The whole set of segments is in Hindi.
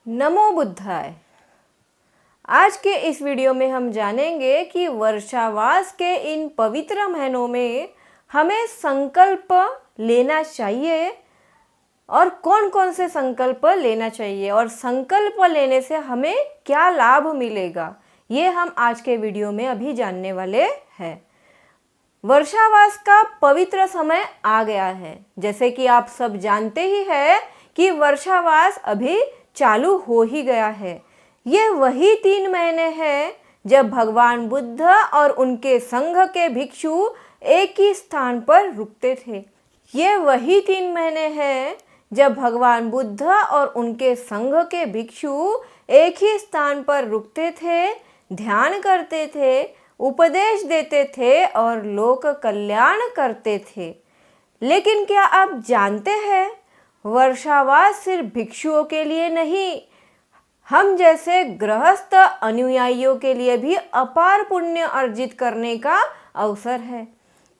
नमो बुद्धाय। आज के इस वीडियो में हम जानेंगे कि वर्षावास के इन पवित्र महीनों में हमें संकल्प लेना चाहिए और कौन कौन से संकल्प लेना चाहिए और संकल्प लेने से हमें क्या लाभ मिलेगा, ये हम आज के वीडियो में अभी जानने वाले हैं। वर्षावास का पवित्र समय आ गया है। जैसे कि आप सब जानते ही हैं कि वर्षावास अभी चालू हो ही गया है। ये वही 3 महीने हैं जब भगवान बुद्ध और उनके संघ के भिक्षु एक ही स्थान पर रुकते थे। ये वही 3 महीने हैं जब भगवान बुद्ध और उनके संघ के भिक्षु एक ही स्थान पर रुकते थे, ध्यान करते थे, उपदेश देते थे और लोक कल्याण करते थे। लेकिन क्या आप जानते हैं, वर्षावास सिर्फ भिक्षुओं के लिए नहीं, हम जैसे गृहस्थ अनुयायियों के लिए भी अपार पुण्य अर्जित करने का अवसर है।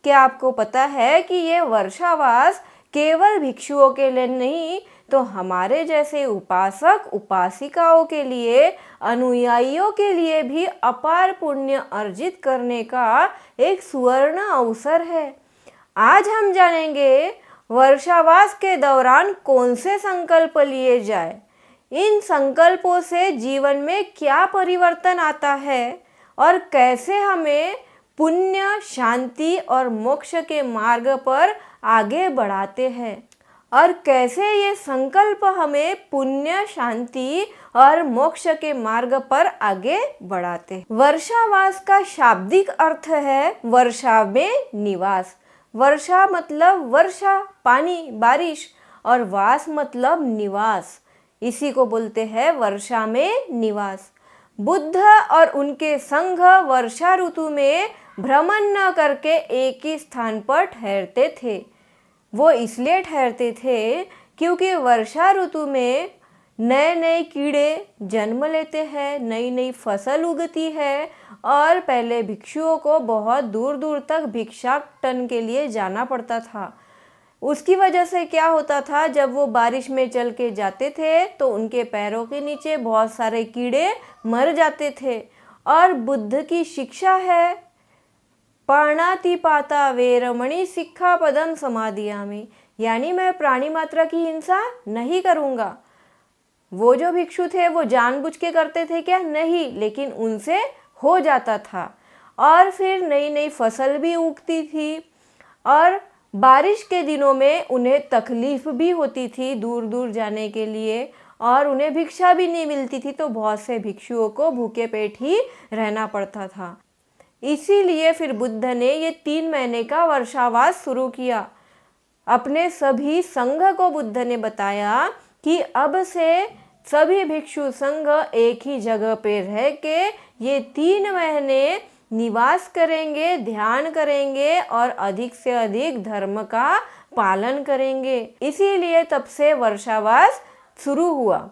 क्या आपको पता है कि ये वर्षावास केवल भिक्षुओं के लिए नहीं, तो हमारे जैसे उपासक उपासिकाओं के लिए, अनुयायियों के लिए भी अपार पुण्य अर्जित करने का एक सुवर्ण अवसर है। आज हम जानेंगे वर्षावास के दौरान कौन से संकल्प लिए जाए, इन संकल्पों से जीवन में क्या परिवर्तन आता है और कैसे हमें पुण्य, शांति और मोक्ष के मार्ग पर आगे बढ़ाते हैं और कैसे ये संकल्प हमें पुण्य, शांति और मोक्ष के मार्ग पर आगे बढ़ाते हैं। वर्षावास का शाब्दिक अर्थ है वर्षा में निवास। वर्षा मतलब वर्षा, पानी, बारिश, और वास मतलब निवास। इसी को बोलते हैं वर्षा में निवास। बुद्ध और उनके संघ वर्षा ऋतु में भ्रमण न करके एक ही स्थान पर ठहरते थे। वो इसलिए ठहरते थे क्योंकि वर्षा ऋतु में नए नए कीड़े जन्म लेते हैं, नई नई फसल उगती है और पहले भिक्षुओं को बहुत दूर दूर तक भिक्षाटन के लिए जाना पड़ता था। उसकी वजह से क्या होता था, जब वो बारिश में चल के जाते थे तो उनके पैरों के नीचे बहुत सारे कीड़े मर जाते थे। और बुद्ध की शिक्षा है पाणातिपाता वेरमणि सिक्खापदं समादियामि, यानी मैं प्राणी मात्रा की हिंसा नहीं करूँगा। वो जो भिक्षु थे वो जानबूझ के करते थे क्या? नहीं, लेकिन उनसे हो जाता था। और फिर नई नई फसल भी उगती थी और बारिश के दिनों में उन्हें तकलीफ भी होती थी दूर दूर जाने के लिए और उन्हें भिक्षा भी नहीं मिलती थी, तो बहुत से भिक्षुओं को भूखे पेट ही रहना पड़ता था। इसीलिए फिर बुद्ध ने ये 3 महीने का वर्षावास शुरू किया। अपने सभी संघ को बुद्ध ने बताया कि अब से सभी भिक्षु संघ एक ही जगह पे रह के ये 3 महीने निवास करेंगे, ध्यान करेंगे और अधिक से अधिक धर्म का पालन करेंगे। इसीलिए तब से वर्षावास शुरू हुआ।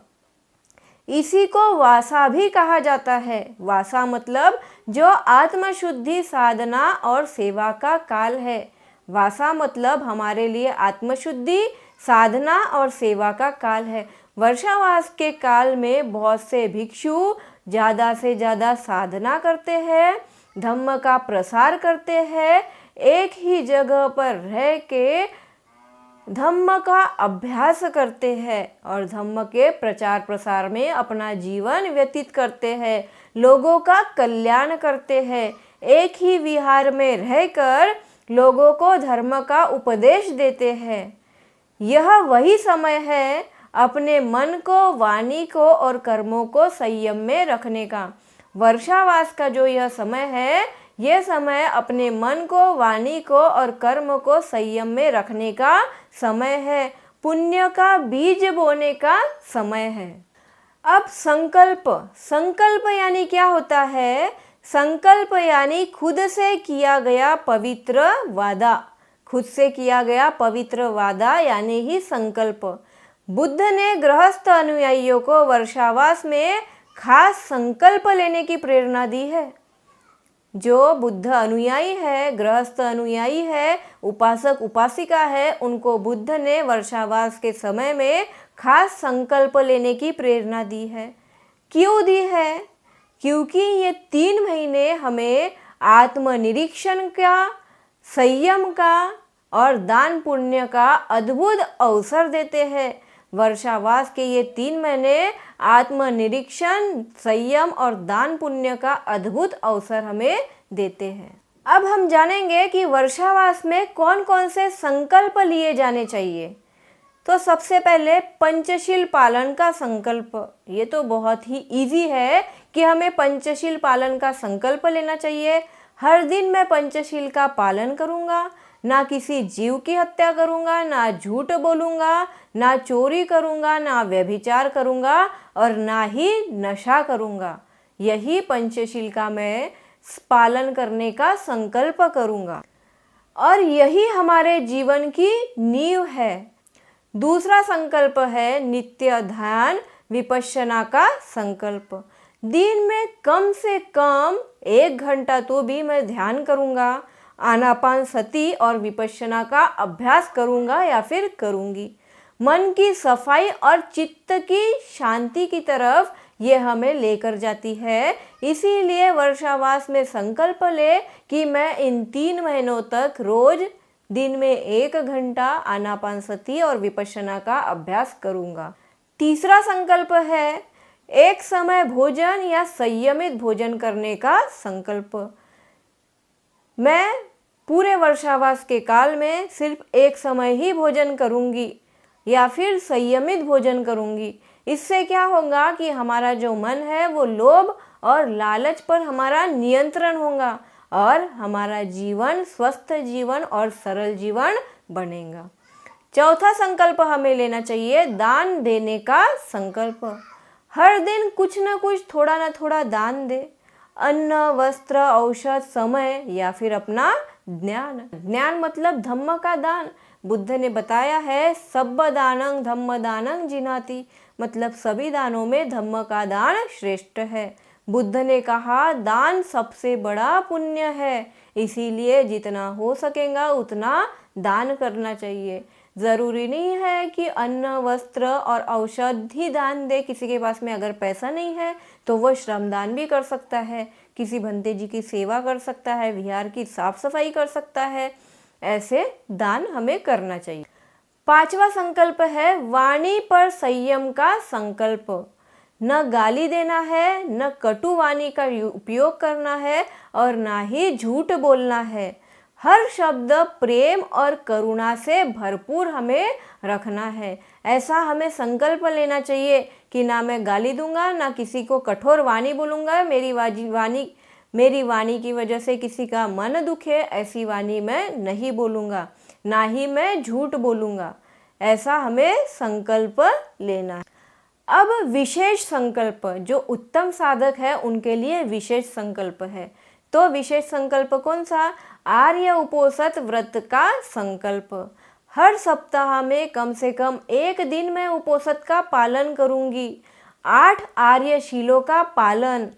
इसी को वासा भी कहा जाता है। वासा मतलब जो आत्मशुद्धि, साधना और सेवा का काल है। वासा मतलब हमारे लिए आत्मशुद्धि, साधना और सेवा का काल है। वर्षावास के काल में बहुत से भिक्षु ज़्यादा से ज़्यादा साधना करते हैं, धम्म का प्रसार करते हैं, एक ही जगह पर रह के धम्म का अभ्यास करते हैं और धम्म के प्रचार प्रसार में अपना जीवन व्यतीत करते हैं, लोगों का कल्याण करते हैं, एक ही विहार में रहकर लोगों को धर्म का उपदेश देते हैं। यह वही समय है अपने मन को, वाणी को और कर्मों को संयम में रखने का। वर्षावास का जो यह समय है, यह समय अपने मन को, वाणी को और कर्म को संयम में रखने का समय है, पुण्य का बीज बोने का समय है। अब संकल्प यानी क्या होता है? संकल्प यानी खुद से किया गया पवित्र वादा। खुद से किया गया पवित्र वादा यानी ही संकल्प। बुद्ध ने गृहस्थ अनुयायियों को वर्षावास में खास संकल्प लेने की प्रेरणा दी है। जो बुद्ध अनुयायी है, गृहस्थ अनुयायी है, उपासक उपासिका है, उनको बुद्ध ने वर्षावास के समय में खास संकल्प लेने की प्रेरणा दी है। क्यों दी है? क्योंकि ये 3 महीने हमें आत्मनिरीक्षण का, संयम का और दान पुण्य का अद्भुत अवसर देते हैं। वर्षावास के ये 3 महीने आत्मनिरीक्षण, संयम और दान पुण्य का अद्भुत अवसर हमें देते हैं। अब हम जानेंगे कि वर्षावास में कौन कौन से संकल्प लिए जाने चाहिए। तो सबसे पहले पंचशील पालन का संकल्प। ये तो बहुत ही इजी है कि हमें पंचशील पालन का संकल्प लेना चाहिए। हर दिन मैं पंचशील का पालन करूँगा, ना किसी जीव की हत्या करूँगा, ना झूठ बोलूँगा, ना चोरी करूँगा, ना व्यभिचार करूँगा और ना ही नशा करूँगा। यही पंचशील का मैं पालन करने का संकल्प करूँगा और यही हमारे जीवन की नींव है। दूसरा संकल्प है नित्य ध्यान विपश्यना का संकल्प। दिन में कम से कम 1 घंटा तो भी मैं ध्यान करूँगा, आनापानसति और विपश्यना का अभ्यास करूँगा या फिर करूँगी। मन की सफाई और चित्त की शांति की तरफ ये हमें लेकर जाती है। इसीलिए वर्षावास में संकल्प ले कि मैं इन 3 महीनों तक रोज दिन में 1 घंटा आनापानसति और विपश्यना का अभ्यास करूँगा। तीसरा संकल्प है एक समय भोजन या संयमित भोजन करने का संकल्प। मैं पूरे वर्षावास के काल में सिर्फ एक समय ही भोजन करूँगी या फिर संयमित भोजन करूँगी। इससे क्या होगा कि हमारा जो मन है वो लोभ और लालच पर हमारा नियंत्रण होगा और हमारा जीवन स्वस्थ जीवन और सरल जीवन बनेगा। चौथा संकल्प हमें लेना चाहिए दान देने का संकल्प। हर दिन कुछ न कुछ थोड़ा ना थोड़ा दान दे। अन्न, वस्त्र, औषध, समय या फिर अपना ज्ञान। ज्ञान मतलब धम्म का दान। बुद्ध ने बताया है सब्ब दानं धम्म दानं जिनाति, मतलब सभी दानों में धम्म का दान श्रेष्ठ है। बुद्ध ने कहा दान सबसे बड़ा पुण्य है, इसीलिए जितना हो सकेगा उतना दान करना चाहिए। ज़रूरी नहीं है कि अन्न, वस्त्र और औषध ही दान दे। किसी के पास में अगर पैसा नहीं है तो वह श्रमदान भी कर सकता है, किसी भंते जी की सेवा कर सकता है, विहार की साफ सफाई कर सकता है। ऐसे दान हमें करना चाहिए। 5वां संकल्प है वाणी पर संयम का संकल्प। न गाली देना है, न कटु वाणी का उपयोग करना है और ना ही झूठ बोलना है। हर शब्द प्रेम और करुणा से भरपूर हमें रखना है। ऐसा हमें संकल्प लेना चाहिए कि ना मैं गाली दूंगा, ना किसी को कठोर वाणी बोलूँगा। मेरी वाणी की वजह से किसी का मन दुखे, ऐसी वाणी मैं नहीं बोलूँगा। ना ही मैं झूठ बोलूँगा। ऐसा हमें संकल्प लेना है। अब विशेष संकल्प, जो उत्तम साधक है उनके लिए विशेष संकल्प है। तो विशेष संकल्प कौन सा? आर्य उपोषित व्रत का संकल्प। हर सप्ताह में कम से कम 1 दिन मैं उपोषित का पालन करूंगी। 8 आर्य शीलों का पालन।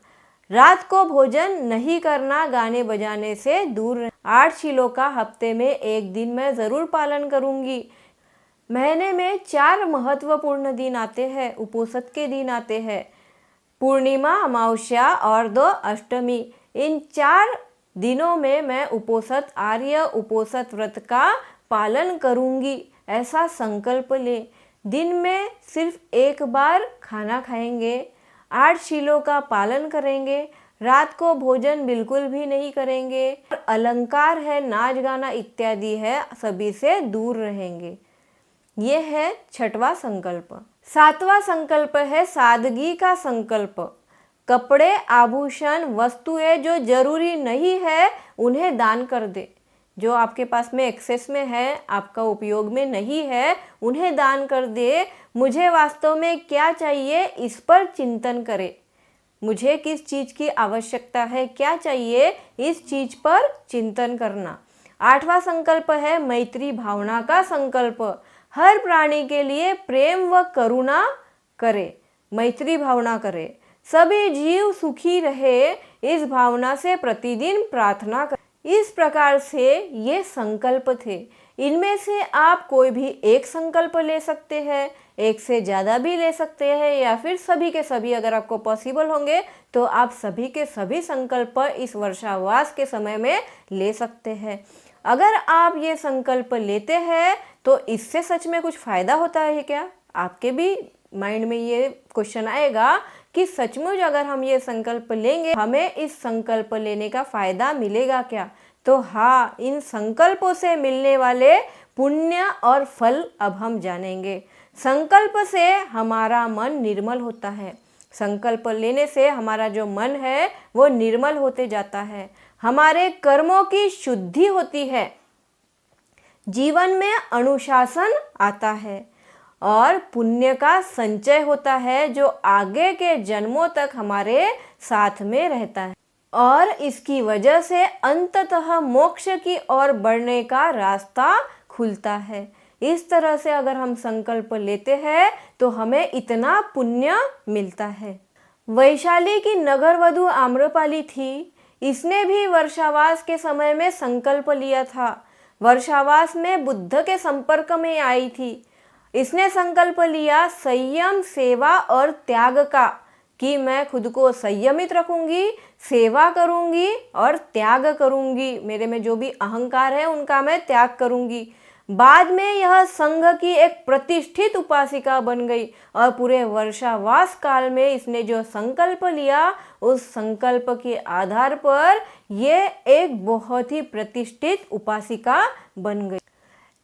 रात को भोजन नहीं करना, गाने बजाने से दूर। 8 शीलों का हफ्ते में 1 दिन मैं ज़रूर पालन करूंगी। महीने में 4 महत्वपूर्ण दिन आते हैं, उपोषित के दिन आते हैं। पूर्णिमा, अमावस्या और 2 अष्टमी। इन 4 दिनों में मैं उपोषित आर्य उपोषित व्रत का पालन करूंगी। ऐसा संकल्प ले। दिन में सिर्फ 1 बार खाना खाएंगे, 8 शीलों का पालन करेंगे, रात को भोजन बिल्कुल भी नहीं करेंगे, अलंकार है, नाच गाना इत्यादि है, सभी से दूर रहेंगे। ये है 6वां संकल्प। 7वां संकल्प है सादगी का संकल्प। कपड़े, आभूषण, वस्तुएं जो जरूरी नहीं है उन्हें दान कर दे। जो आपके पास में एक्सेस में है, आपका उपयोग में नहीं है, उन्हें दान कर दे। मुझे वास्तव में क्या चाहिए इस पर चिंतन करे। मुझे किस चीज़ की आवश्यकता है, क्या चाहिए, इस चीज़ पर चिंतन करना। 8वां संकल्प है मैत्री भावना का संकल्प। हर प्राणी के लिए प्रेम व करुणा करे, मैत्री भावना करे। सभी जीव सुखी रहे, इस भावना से प्रतिदिन प्रार्थना कर। इस प्रकार से ये संकल्प थे। इनमें से आप कोई भी एक संकल्प ले सकते हैं, एक से ज़्यादा भी ले सकते हैं, या फिर सभी के सभी अगर आपको पॉसिबल होंगे तो आप सभी के सभी संकल्प इस वर्षावास के समय में ले सकते हैं। अगर आप ये संकल्प लेते हैं तो इससे सच में कुछ फ़ायदा होता है क्या? आपके भी माइंड में ये क्वेश्चन आएगा कि सचमुच अगर हम ये संकल्प लेंगे हमें इस संकल्प लेने का फ़ायदा मिलेगा क्या? तो हाँ, इन संकल्पों से मिलने वाले पुण्य और फल अब हम जानेंगे। संकल्प से हमारा मन निर्मल होता है। संकल्प लेने से हमारा जो मन है वो निर्मल होते जाता है। हमारे कर्मों की शुद्धि होती है, जीवन में अनुशासन आता है और पुण्य का संचय होता है जो आगे के जन्मों तक हमारे साथ में रहता है और इसकी वजह से अंततः मोक्ष की ओर बढ़ने का रास्ता खुलता है। इस तरह से अगर हम संकल्प लेते हैं तो हमें इतना पुण्य मिलता है। वैशाली की नगरवधु आम्रपाली थी, इसने भी वर्षावास के समय में संकल्प लिया था। वर्षावास में बुद्ध के संपर्क में आई थी। इसने संकल्प लिया संयम, सेवा और त्याग का, कि मैं खुद को संयमित रखूंगी, सेवा करूंगी और त्याग करूंगी। मेरे में जो भी अहंकार है उनका मैं त्याग करूंगी। बाद में यह संघ की एक प्रतिष्ठित उपासिका बन गई और पूरे वर्षावास काल में इसने जो संकल्प लिया उस संकल्प के आधार पर ये एक बहुत ही प्रतिष्ठित उपासिका बन गई।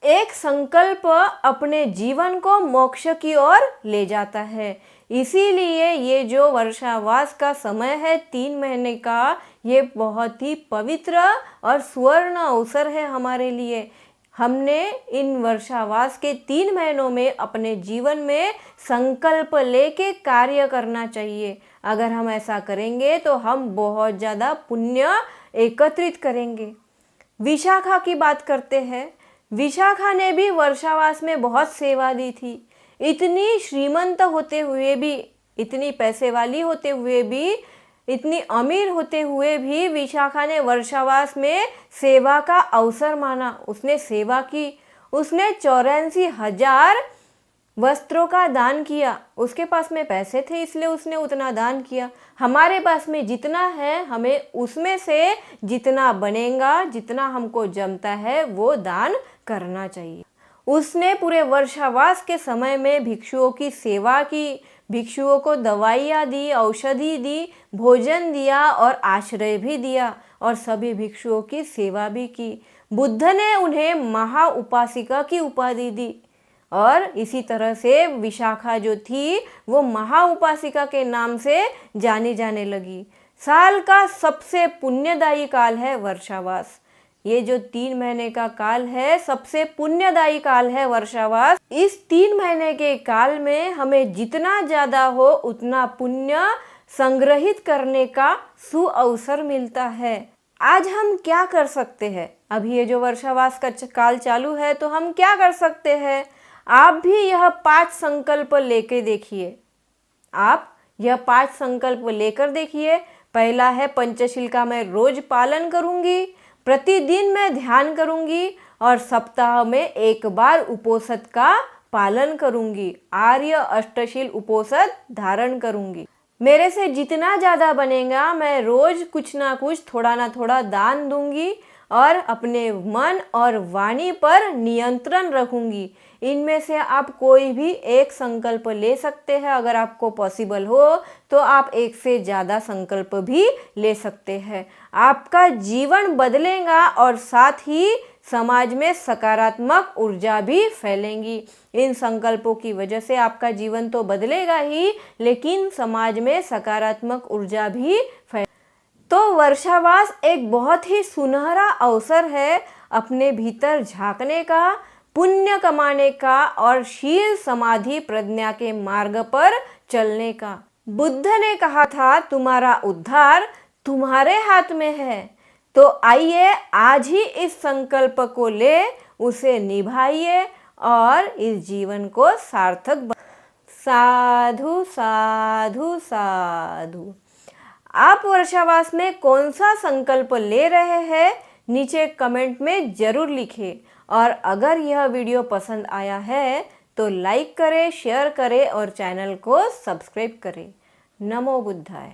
एक संकल्प अपने जीवन को मोक्ष की ओर ले जाता है। इसीलिए ये जो वर्षावास का समय है 3 महीने का, ये बहुत ही पवित्र और सुवर्ण अवसर है हमारे लिए। हमने इन वर्षावास के 3 महीनों में अपने जीवन में संकल्प लेके कार्य करना चाहिए। अगर हम ऐसा करेंगे तो हम बहुत ज़्यादा पुण्य एकत्रित करेंगे। विशाखा की बात करते हैं। विशाखा ने भी वर्षावास में बहुत सेवा दी थी। इतनी श्रीमंत होते हुए भी, इतनी पैसे वाली होते हुए भी, इतनी अमीर होते हुए भी विशाखा ने वर्षावास में सेवा का अवसर माना। उसने सेवा की। उसने 84,000 वस्त्रों का दान किया। उसके पास में पैसे थे इसलिए उसने उतना दान किया। हमारे पास में जितना है हमें उसमें से जितना बनेगा, जितना हमको जमता है वो दान करना चाहिए। उसने पूरे वर्षावास के समय में भिक्षुओं की सेवा की, भिक्षुओं को दवाइयाँ दी, औषधि दी, भोजन दिया और आश्रय भी दिया और सभी भिक्षुओं की सेवा भी की। बुद्ध ने उन्हें महा उपासिका की उपाधि दी और इसी तरह से विशाखा जो थी वो महा उपासिका के नाम से जानी जाने लगी। साल का सबसे पुण्यदायी काल है वर्षावास। ये जो 3 महीने का काल है सबसे पुण्यदायी काल है वर्षावास। इस 3 महीने के काल में हमें जितना ज़्यादा हो उतना पुण्य संग्रहित करने का सुअवसर मिलता है। आज हम क्या कर सकते हैं? अभी ये जो वर्षावास का काल चालू है तो हम क्या कर सकते हैं? आप भी यह 5 संकल्प लेके देखिए। आप यह 5 संकल्प लेकर देखिए। पहला है पंचशील का मैं रोज पालन करूंगी, प्रतिदिन मैं ध्यान करूंगी और सप्ताह में एक बार उपोषद का पालन करूंगी। आर्य अष्टशील उपोषद धारण करूंगी। मेरे से जितना ज़्यादा बनेगा मैं रोज कुछ ना कुछ, थोड़ा ना थोड़ा दान दूंगी और अपने मन और वाणी पर नियंत्रण रखूंगी। इनमें से आप कोई भी एक संकल्प ले सकते हैं। अगर आपको पॉसिबल हो तो आप एक से ज़्यादा संकल्प भी ले सकते हैं। आपका जीवन बदलेगा और साथ ही समाज में सकारात्मक ऊर्जा भी फैलेंगी। इन संकल्पों की वजह से आपका जीवन तो बदलेगा ही, लेकिन समाज में सकारात्मक ऊर्जा भी तो वर्षावास एक बहुत ही सुनहरा अवसर है अपने भीतर झांकने का, पुण्य कमाने का और शील समाधि प्रज्ञा के मार्ग पर चलने का। बुद्ध ने कहा था तुम्हारा उद्धार तुम्हारे हाथ में है। तो आइए आज ही इस संकल्प को ले, उसे निभाइए और इस जीवन को सार्थक साधु साधु साधु। आप वर्षावास में कौन सा संकल्प ले रहे हैं नीचे कमेंट में ज़रूर लिखें। और अगर यह वीडियो पसंद आया है तो लाइक करें, शेयर करें और चैनल को सब्सक्राइब करें। नमो बुद्धाय।